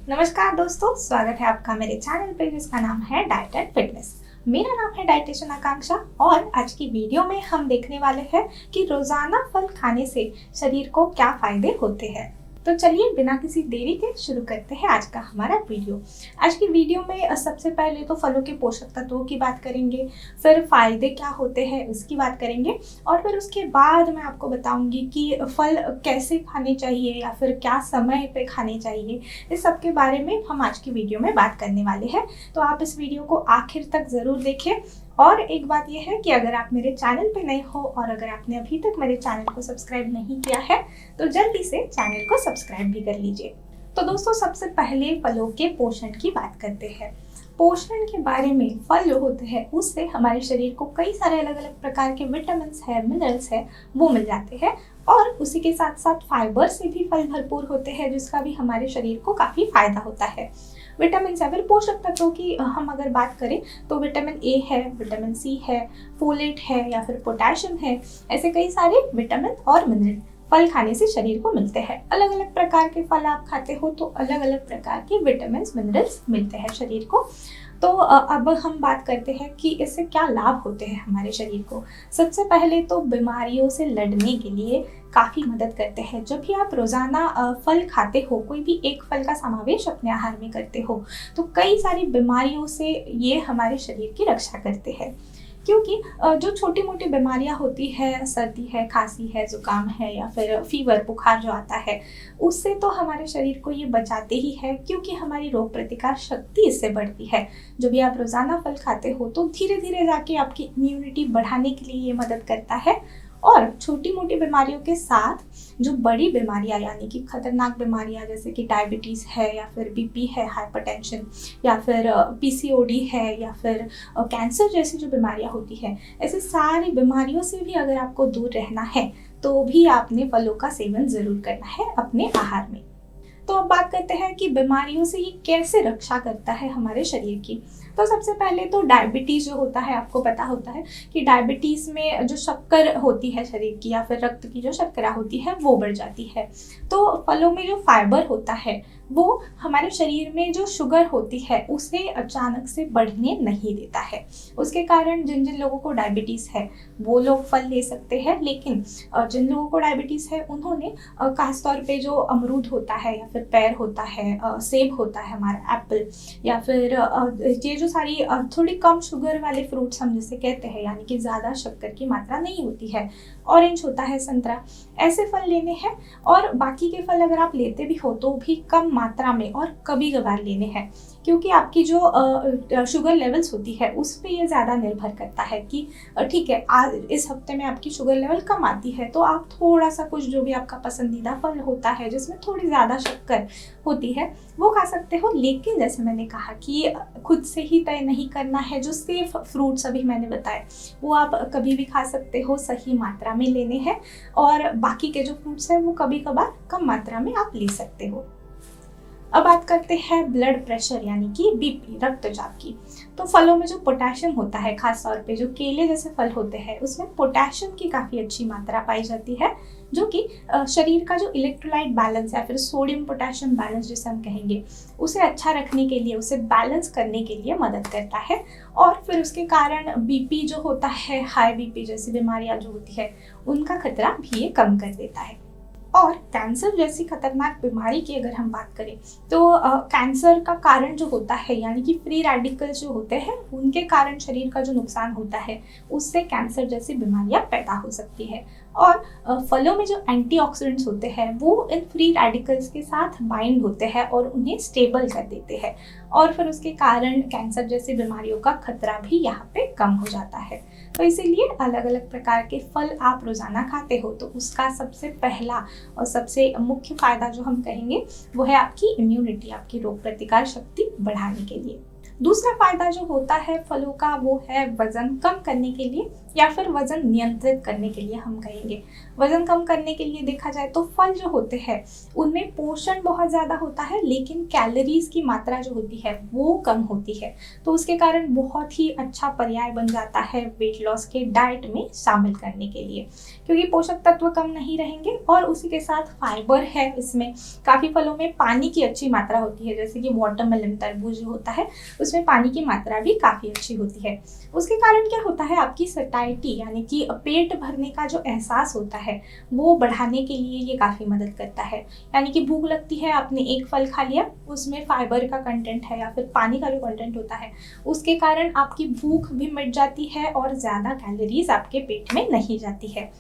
नमस्कार दोस्तों, स्वागत है आपका मेरे चैनल पे जिसका नाम है डाइट एंड फिटनेस। मेरा नाम है डाइटिशियन आकांक्षा और आज की वीडियो में हम देखने वाले हैं कि रोजाना फल खाने से शरीर को क्या फायदे होते हैं। तो चलिए बिना किसी देरी के शुरू करते हैं आज का हमारा वीडियो। आज की वीडियो में सबसे पहले तो फलों के पोषक तत्वों की बात करेंगे, फिर फायदे क्या होते हैं उसकी बात करेंगे और फिर उसके बाद मैं आपको बताऊंगी कि फल कैसे खाने चाहिए या फिर क्या समय पे खाने चाहिए। इस सब के बारे में हम आज की वीडियो में बात करने वाले हैं, तो आप इस वीडियो को आखिर तक ज़रूर देखें। और एक बात यह है कि अगर आप मेरे चैनल पे नए हो और अगर आपने अभी तक मेरे चैनल को सब्सक्राइब नहीं किया है तो जल्दी से चैनल को सब्सक्राइब भी कर लीजिए। तो दोस्तों, सबसे पहले फलों के पोषण की बात करते हैं। पोषण के बारे में फल जो होते हैं उससे हमारे शरीर को कई सारे अलग अलग प्रकार के विटामिन्स है, मिनरल्स है, वो मिल जाते हैं और उसी के साथ साथ फाइबर से भी फल भरपूर होते हैं जिसका भी हमारे शरीर को काफ़ी फायदा होता है। विटामिन से फिर पोषक तत्वों की हम अगर बात करें तो विटामिन ए है, विटामिन सी है, फोलेट है या फिर पोटेशियम है। ऐसे कई सारे विटामिन और मिनरल फल खाने से शरीर को मिलते हैं। अलग अलग प्रकार के फल आप खाते हो तो अलग अलग प्रकार के विटामिन मिनरल्स मिलते हैं शरीर को। तो अब हम बात करते हैं कि इससे क्या लाभ होते हैं हमारे शरीर को। सबसे पहले तो बीमारियों से लड़ने के लिए काफ़ी मदद करते हैं। जब भी आप रोज़ाना फल खाते हो, कोई भी एक फल का समावेश अपने आहार में करते हो तो कई सारी बीमारियों से ये हमारे शरीर की रक्षा करते हैं। क्योंकि जो छोटी मोटी बीमारियां होती है, सर्दी है, खांसी है, जुकाम है या फिर फीवर बुखार जो आता है, उससे तो हमारे शरीर को ये बचाते ही है क्योंकि हमारी रोग प्रतिकार शक्ति इससे बढ़ती है। जो भी आप रोज़ाना फल खाते हो तो धीरे धीरे जाके आपकी इम्यूनिटी बढ़ाने के लिए ये मदद करता है। और छोटी मोटी बीमारियों के साथ जो बड़ी बीमारियां यानी कि खतरनाक बीमारियां जैसे कि डायबिटीज़ है या फिर बीपी है, हाइपरटेंशन या फिर पीसीओडी है या फिर कैंसर जैसी जो बीमारियां होती है, ऐसी सारी बीमारियों से भी अगर आपको दूर रहना है तो भी आपने फलों का सेवन ज़रूर करना है अपने आहार में। तो अब बात करते हैं कि बीमारियों से ये कैसे रक्षा करता है हमारे शरीर की। तो सबसे पहले तो डायबिटीज़ जो होता है, आपको पता होता है कि डायबिटीज़ में जो शक्कर होती है शरीर की या फिर रक्त की जो शर्करा होती है वो बढ़ जाती है। तो फलों में जो फाइबर होता है वो हमारे शरीर में जो शुगर होती है उसे अचानक से बढ़ने नहीं देता है। उसके कारण जिन जिन लोगों को डायबिटीज़ है वो लोग फल ले सकते हैं, लेकिन जिन लोगों को डायबिटीज़ है उन्होंने खासतौर पे जो अमरूद होता है या फिर पेड़ होता है, सेब होता है, हमारा एप्पल या फिर ये जो सारी थोड़ी कम शुगर वाले फ्रूट्स हम जिसे कहते हैं यानी कि ज़्यादा शक्कर की मात्रा नहीं होती है, ऑरेंज होता है, संतरा, ऐसे फल लेने हैं। और बाकी के फल अगर आप लेते भी हो तो भी कम मात्रा में और कभी कभार लेने हैं क्योंकि आपकी जो शुगर लेवल्स होती है उस पर ये ज़्यादा निर्भर करता है कि ठीक है आज इस हफ्ते में आपकी शुगर लेवल कम आती है तो आप थोड़ा सा कुछ जो भी आपका पसंदीदा फल होता है जिसमें थोड़ी ज़्यादा शक्कर होती है वो खा सकते हो। लेकिन जैसे मैंने कहा कि खुद से ही तय नहीं करना है। जो सेफ फ्रूट्स अभी मैंने बताए वो आप कभी भी खा सकते हो, सही मात्रा में लेने हैं, और बाकी के जो फ्रूट्स हैं वो कभी कभार कम मात्रा में आप ले सकते हो। अब बात करते हैं ब्लड प्रेशर यानी कि बीपी, रक्तचाप की। तो फलों में जो पोटेशियम होता है, खास तौर पे जो केले जैसे फल होते हैं उसमें पोटेशियम की काफ़ी अच्छी मात्रा पाई जाती है जो कि शरीर का जो इलेक्ट्रोलाइट बैलेंस या फिर सोडियम पोटेशियम बैलेंस जिसे हम कहेंगे उसे अच्छा रखने के लिए, उसे बैलेंस करने के लिए मदद करता है। और फिर उसके कारण बीपी जो होता है, हाई बीपी जैसी बीमारियां जो होती है उनका खतरा भी ये कम कर देता है। और कैंसर जैसी खतरनाक बीमारी की अगर हम बात करें तो कैंसर का कारण जो होता है यानी कि फ्री रेडिकल्स जो होते हैं उनके कारण शरीर का जो नुकसान होता है उससे कैंसर जैसी बीमारियां पैदा हो सकती है। और फलों में जो एंटीऑक्सीडेंट्स होते हैं वो इन फ्री रेडिकल्स के साथ बाइंड होते हैं और उन्हें स्टेबल कर देते हैं और फिर उसके कारण कैंसर जैसी बीमारियों का खतरा भी यहाँ पे कम हो जाता है। तो इसीलिए अलग अलग प्रकार के फल आप रोज़ाना खाते हो तो उसका सबसे पहला और सबसे मुख्य फ़ायदा जो हम कहेंगे वो है आपकी इम्यूनिटी, आपकी रोग प्रतिकार शक्ति बढ़ाने के लिए। दूसरा फायदा जो होता है फलों का वो है वजन कम करने के लिए या फिर वजन नियंत्रित करने के लिए हम कहेंगे। वजन कम करने के लिए देखा जाए तो फल जो होते हैं उनमें पोषण बहुत ज़्यादा होता है, लेकिन कैलोरीज की मात्रा जो होती है वो कम होती है। तो उसके कारण बहुत ही अच्छा पर्याय बन जाता है वेट लॉस के डाइट में शामिल करने के लिए, क्योंकि पोषक तत्व कम नहीं रहेंगे और उसी के साथ फाइबर है। इसमें काफ़ी फलों में पानी की अच्छी मात्रा होती है, जैसे कि वाटरमेलन तरबूज जो होता है उसमें पानी की मात्रा भी काफ़ी अच्छी होती है। उसके कारण क्या होता है, आपकी सटाइटी यानी कि पेट भरने का जो एहसास होता है वो बढ़ाने के लिए ये काफ़ी मदद करता है। यानी कि भूख लगती है, आपने एक फल खा लिया, उसमें फाइबर का कंटेंट है या फिर पानी का जो कंटेंट होता है उसके कारण आपकी भूख भी मिट जाती है और ज़्यादा कैलोरीज आपके पेट में नहीं जाती है।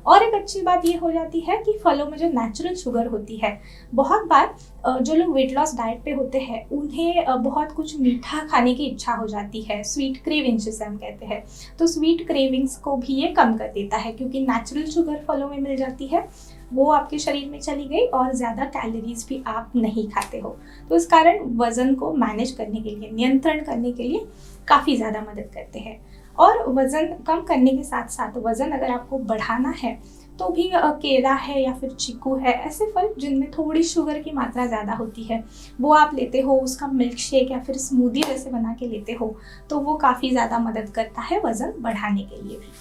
और एक अच्छी बात ये हो जाती है कि फलों में जो नेचुरल शुगर होती है, बहुत बार जो लोग वेट लॉस डाइट पे होते हैं उन्हें बहुत कुछ मीठा खाने की इच्छा हो जाती है, स्वीट क्रेविंग्स जिसे हम कहते हैं। तो स्वीट क्रेविंग्स को भी ये कम कर देता है, क्योंकि नेचुरल शुगर फलों में मिल जाती है, वो आपके शरीर में चली गई और ज़्यादा कैलोरीज भी आप नहीं खाते हो। तो इस कारण वज़न को मैनेज करने के लिए, नियंत्रण करने के लिए काफ़ी ज़्यादा मदद करते हैं। और वज़न कम करने के साथ साथ वज़न अगर आपको बढ़ाना है तो भी केला है या फिर चीकू है, ऐसे फल जिनमें थोड़ी शुगर की मात्रा ज़्यादा होती है, वो आप लेते हो, उसका मिल्क शेक या फिर स्मूदी जैसे बना के लेते हो, तो वो काफ़ी ज़्यादा मदद करता है वज़न बढ़ाने के लिए भी।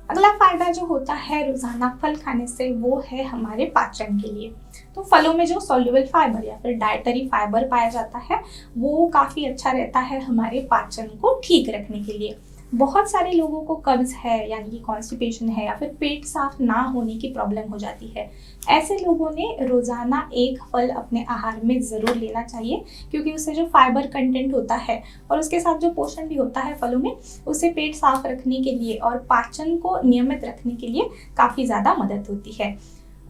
अगला फ़ायदा जो होता है रोज़ाना फल खाने से वो है हमारे पाचन के लिए। तो फलों में जो सॉल्युबल फाइबर या फिर डाइटरी फाइबर पाया जाता है वो काफ़ी अच्छा रहता है हमारे पाचन को ठीक रखने के लिए। बहुत सारे लोगों को कब्ज़ है यानी कि कॉन्स्टिपेशन है या फिर पेट साफ ना होने की प्रॉब्लम हो जाती है। ऐसे लोगों ने रोज़ाना एक फल अपने आहार में ज़रूर लेना चाहिए, क्योंकि उससे जो फाइबर कंटेंट होता है और उसके साथ जो पोषण भी होता है फलों में, उससे पेट साफ रखने के लिए और पाचन को नियमित रखने के लिए काफ़ी ज़्यादा मदद होती है।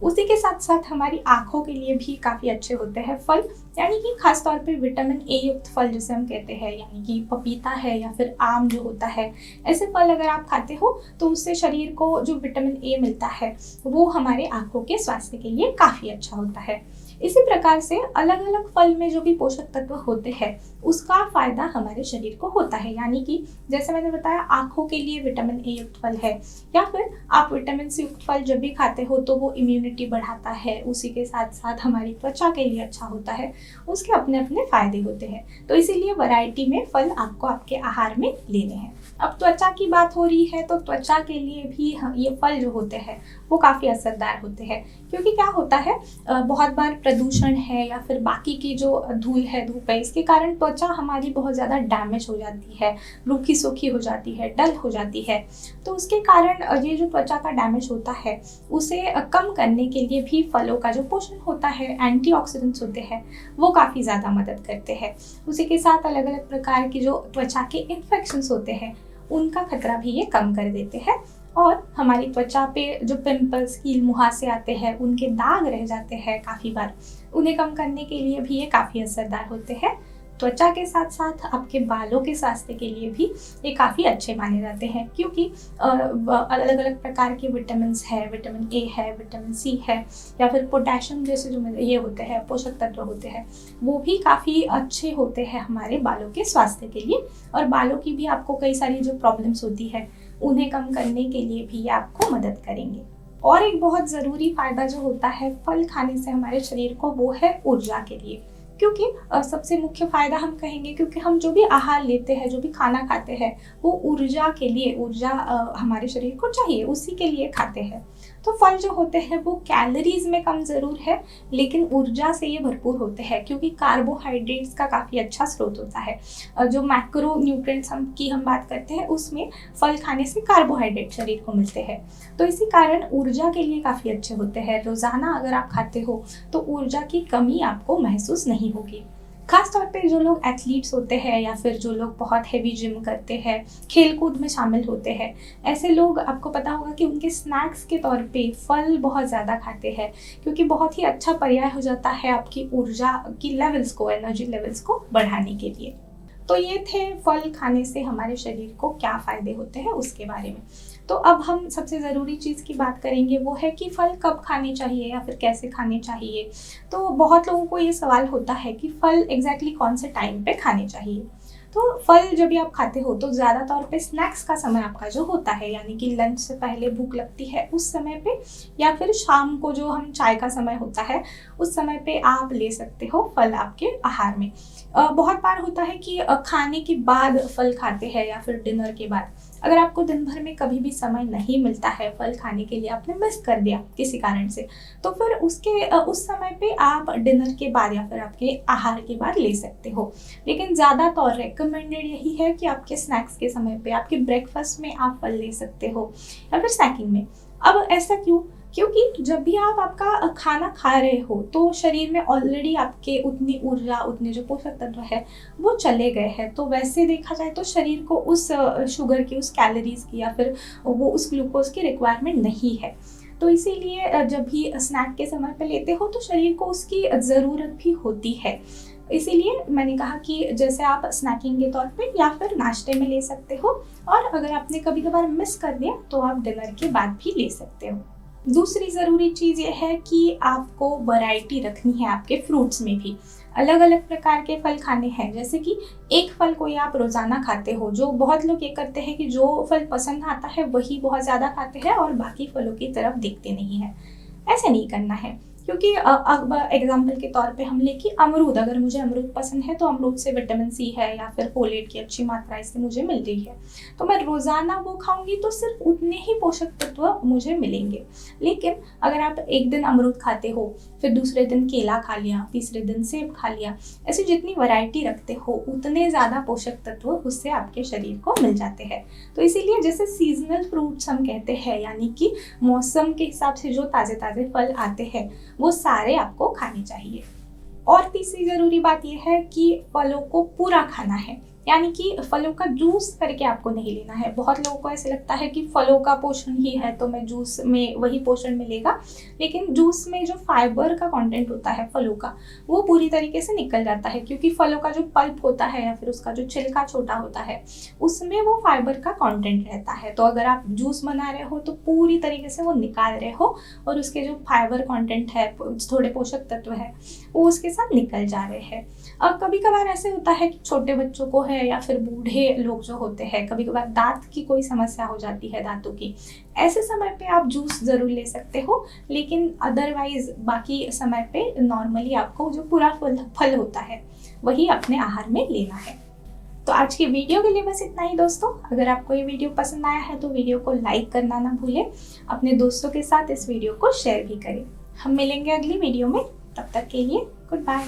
उसी के साथ साथ हमारी आँखों के लिए भी काफ़ी अच्छे होते हैं फल, यानी कि खास तौर पे विटामिन ए युक्त फल जिसे हम कहते हैं, यानी कि पपीता है या फिर आम जो होता है, ऐसे फल अगर आप खाते हो तो उससे शरीर को जो विटामिन ए मिलता है वो हमारे आँखों के स्वास्थ्य के लिए काफ़ी अच्छा होता है। इसी प्रकार से अलग अलग फल में जो भी पोषक तत्व होते हैं उसका फ़ायदा हमारे शरीर को होता है। यानी कि जैसे मैंने बताया, आँखों के लिए विटामिन ए युक्त फल है, या फिर आप विटामिन सी युक्त फल जब भी खाते हो तो वो इम्यूनिटी बढ़ाता है, उसी के साथ साथ हमारी त्वचा के लिए अच्छा होता है, उसके अपने अपने फ़ायदे होते हैं। तो इसीलिए वैरायटी में फल आपको आपके आहार में लेने हैं। अब त्वचा की बात हो रही है तो त्वचा के लिए भी ये फल जो होते हैं वो काफ़ी असरदार होते हैं, क्योंकि क्या होता है, बहुत बार प्रदूषण है या फिर बाकी की जो धूल है, धूप है, इसके कारण त्वचा हमारी बहुत ज़्यादा डैमेज हो जाती है, रूखी सूखी हो जाती है, डल हो जाती है। तो उसके कारण ये जो त्वचा का डैमेज होता है उसे कम करने के लिए भी फलों का जो पोषण होता है, एंटीऑक्सीडेंट्स होते हैं, वो काफ़ी ज़्यादा मदद करते हैं। उसी के साथ अलग अलग प्रकार की जो त्वचा के इन्फेक्शंस होते हैं उनका खतरा भी ये कम कर देते हैं, और हमारी त्वचा पे जो पिंपल्स, कील मुहासे आते हैं, उनके दाग रह जाते हैं काफ़ी बार, उन्हें कम करने के लिए भी ये काफ़ी असरदार होते हैं। त्वचा के साथ साथ आपके बालों के स्वास्थ्य के लिए भी ये काफ़ी अच्छे माने जाते हैं, क्योंकि अलग अलग प्रकार के विटामिन्स है, विटामिन ए है, विटामिन सी है, या फिर पोटेशियम जैसे जो ये होते हैं पोषक तत्व होते हैं, वो भी काफ़ी अच्छे होते हैं हमारे बालों के स्वास्थ्य के लिए। और बालों की भी आपको कई सारी जो प्रॉब्लम्स होती है उन्हें कम करने के लिए भी ये आपको मदद करेंगे। और एक बहुत ज़रूरी फ़ायदा जो होता है फल खाने से हमारे शरीर को, वो है ऊर्जा के लिए। क्योंकि सबसे मुख्य फ़ायदा हम कहेंगे, क्योंकि हम जो भी आहार लेते हैं, जो भी खाना खाते हैं, वो ऊर्जा के लिए, ऊर्जा हमारे शरीर को चाहिए, उसी के लिए खाते हैं। तो फल जो होते हैं वो कैलोरीज में कम ज़रूर है, लेकिन ऊर्जा से ये भरपूर होते हैं, क्योंकि कार्बोहाइड्रेट्स का काफ़ी अच्छा स्रोत होता है। जो मैक्रो न्यूट्रिएंट्स हम बात करते हैं उसमें फल खाने से कार्बोहाइड्रेट शरीर को मिलते हैं, तो इसी कारण ऊर्जा के लिए काफ़ी अच्छे होते हैं। रोज़ाना अगर आप खाते हो तो ऊर्जा की कमी आपको महसूस नहीं होगी। खास तौर पे जो लोग एथलीट्स होते हैं या फिर जो लोग बहुत हैवी जिम करते हैं, खेल कूद में शामिल होते हैं, ऐसे लोग, आपको पता होगा कि उनके स्नैक्स के तौर पे फल बहुत ज़्यादा खाते हैं, क्योंकि बहुत ही अच्छा पर्याय हो जाता है आपकी ऊर्जा की लेवल्स को, एनर्जी लेवल्स को बढ़ाने के लिए। तो ये थे फल खाने से हमारे शरीर को क्या फ़ायदे होते हैं उसके बारे में। तो अब हम सबसे ज़रूरी चीज़ की बात करेंगे, वो है कि फल कब खाने चाहिए या फिर कैसे खाने चाहिए। तो बहुत लोगों को ये सवाल होता है कि फल एग्जैक्टली कौन से टाइम पे खाने चाहिए। तो फल जब भी आप खाते हो तो ज़्यादा तौर पे स्नैक्स का समय आपका जो होता है, यानी कि लंच से पहले भूख लगती है उस समय पे, या फिर शाम को जो हम चाय का समय होता है उस समय पे आप ले सकते हो फल आपके आहार में। बहुत बार होता है कि खाने के बाद फल खाते हैं या फिर डिनर के बाद। अगर आपको दिन भर में कभी भी समय नहीं मिलता है फल खाने के लिए, आपने मिस कर दिया किसी कारण से, तो फिर उस समय पे आप डिनर के बाद या फिर आपके आहार के बाद ले सकते हो। लेकिन ज़्यादा तौर रिकमेंडेड यही है कि आपके स्नैक्स के समय पे, आपके ब्रेकफास्ट में आप फल ले सकते हो या फिर स्नैकिंग में। अब ऐसा क्यों? क्योंकि जब भी आप आपका खाना खा रहे हो तो शरीर में ऑलरेडी आपके उतनी ऊर्जा, उतने जो पोषक तत्व है वो चले गए हैं। तो वैसे देखा जाए तो शरीर को उस शुगर की, उस कैलोरीज की या फिर वो उस ग्लूकोज की रिक्वायरमेंट नहीं है। तो इसीलिए जब भी स्नैक के समय पे लेते हो तो शरीर को उसकी ज़रूरत भी होती है। इसीलिए मैंने कहा कि जैसे आप स्नैकिंग के तौर पे या फिर नाश्ते में ले सकते हो, और अगर आपने कभी कभार मिस कर दिया तो आप डिनर के बाद भी ले सकते हो। दूसरी ज़रूरी चीज़ ये है कि आपको वैरायटी रखनी है आपके फ्रूट्स में भी। अलग अलग प्रकार के फल खाने हैं, जैसे कि एक फल कोई आप रोज़ाना खाते हो। जो बहुत लोग ये करते हैं कि जो फल पसंद आता है वही बहुत ज़्यादा खाते हैं और बाकी फलों की तरफ देखते नहीं हैं। ऐसे नहीं करना है, क्योंकि अब एग्जाम्पल के तौर पे हम ले कि अमरूद, अगर मुझे अमरूद पसंद है तो अमरूद से विटामिन सी है या फिर फोलेट की अच्छी मात्रा इससे मुझे मिल रही है, तो मैं रोज़ाना वो खाऊंगी तो सिर्फ उतने ही पोषक तत्व मुझे मिलेंगे। लेकिन अगर आप एक दिन अमरूद खाते हो, फिर दूसरे दिन केला खा लिया, तीसरे दिन सेब खा लिया, ऐसी जितनी वैरायटी रखते हो उतने ज़्यादा पोषक तत्व उससे आपके शरीर को मिल जाते हैं। तो इसीलिए जैसे सीजनल फ्रूट्स हम कहते हैं, यानी कि मौसम के हिसाब से जो ताज़े ताज़े फल आते हैं वो सारे आपको खाने चाहिए। और तीसरी ज़रूरी बात यह है कि फलों को पूरा खाना है, यानी कि फलों का जूस करके आपको नहीं लेना है। बहुत लोगों को ऐसे लगता है कि फलों का पोषण ही है तो मैं जूस में वही पोषण मिलेगा, लेकिन जूस में जो फाइबर का कंटेंट होता है फलों का वो पूरी तरीके से निकल जाता है, क्योंकि फलों का जो पल्प होता है या फिर उसका जो छिलका छोटा होता है उसमें वो फाइबर का कंटेंट रहता है। तो अगर आप जूस बना रहे हो तो पूरी तरीके से वो निकाल रहे हो और उसके जो फाइबर कंटेंट है, थोड़े पोषक तत्व है, वो उसके साथ निकल जा रहे हैं। अब कभी कभार ऐसे होता है कि छोटे बच्चों को है या फिर बूढ़े लोग जो होते हैं, कभी कभार दांत की कोई समस्या हो जाती है, दांतों की, ऐसे समय पे आप जूस ज़रूर ले सकते हो। लेकिन अदरवाइज बाकी समय पे नॉर्मली आपको जो पूरा फल होता है वही अपने आहार में लेना है। तो आज की वीडियो के लिए बस इतना ही दोस्तों। अगर आपको ये वीडियो पसंद आया है तो वीडियो को लाइक करना ना भूलें, अपने दोस्तों के साथ इस वीडियो को शेयर भी करें। हम मिलेंगे अगली वीडियो में, तब तक के लिए गुड बाय।